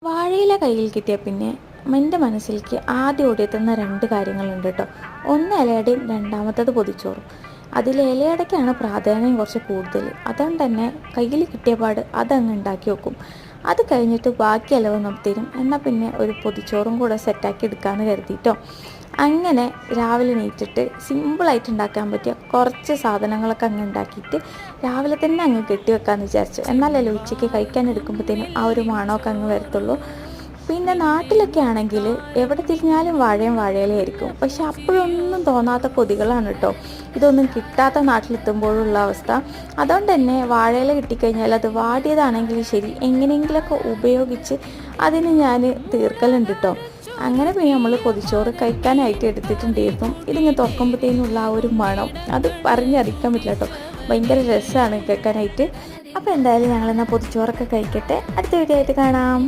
വാഴയില കയ്യിൽ കിട്ടിയ പിന്നെ എൻ്റെ മനസ്സിലേക്ക് ആദ്യം ഓടിയെത്തുന്ന രണ്ട് കാര്യങ്ങളുണ്ട് കേട്ടോ. ഒന്ന് ഇലയുടെയും രണ്ടാമത്തത് പൊതിച്ചോറും. അതിൽ ഇലയടയ്ക്കാണ് പ്രാധാന്യം കുറച്ച് കൂടുതൽ. അതുകൊണ്ട് തന്നെ കയ്യിൽ കിട്ടിയ പാട് അതങ്ങ് ഉണ്ടാക്കി വെക്കും. അത് കഴിഞ്ഞിട്ട് ബാക്കി ഇലവൊന്നും തരും. എന്നാൽ പിന്നെ ഒരു പൊതിച്ചോറും കൂടെ സെറ്റാക്കി എടുക്കാമെന്ന് കരുതിയിട്ടോ. അങ്ങനെ രാവിലെ എണീറ്റിട്ട് സിമ്പിളായിട്ട് ഉണ്ടാക്കാൻ പറ്റിയ കുറച്ച് സാധനങ്ങളൊക്കെ അങ്ങ് ഉണ്ടാക്കിയിട്ട് രാവിലെ തന്നെ അങ്ങ് കെട്ടി വെക്കാമെന്ന് വിചാരിച്ചു. എന്നാലല്ലേ ഉച്ചയ്ക്ക് കഴിക്കാൻ എടുക്കുമ്പോഴത്തേനും ആ ഒരു മണമൊക്കെ അങ്ങ് വരത്തുള്ളൂ. പിന്നെ നാട്ടിലൊക്കെ ആണെങ്കിൽ എവിടെ തിരിഞ്ഞാലും വാഴയും വാഴയിലായിരിക്കും. പക്ഷെ അപ്പോഴൊന്നും തോന്നാത്ത കൊതികളാണ് കേട്ടോ ഇതൊന്നും കിട്ടാത്ത നാട്ടിലെത്തുമ്പോഴുള്ള അവസ്ഥ. അതുകൊണ്ട് തന്നെ വാഴയില കിട്ടിക്കഴിഞ്ഞാൽ അത് വാടിയതാണെങ്കിലും ശരി എങ്ങനെയെങ്കിലുമൊക്കെ ഉപയോഗിച്ച് അതിന് ഞാൻ തീർക്കലുണ്ട് കേട്ടോ. അങ്ങനെ പിന്നെ നമ്മൾ പൊതിച്ചോറ് കഴിക്കാനായിട്ട് എടുത്തിട്ടുണ്ടായിരുന്നു. ഇതിങ്ങനെ തുറക്കുമ്പോഴത്തേനുള്ള ആ ഒരു മണം അത് പറഞ്ഞറിയിക്കാൻ പറ്റില്ല കേട്ടോ. ഭയങ്കര രസമാണ് കേൾക്കാനായിട്ട്. അപ്പോൾ എന്തായാലും ഞങ്ങളെന്നാൽ പൊതിച്ചോറൊക്കെ കഴിക്കട്ടെ. അടുത്ത വീഡിയോ ആയിട്ട് കാണാം.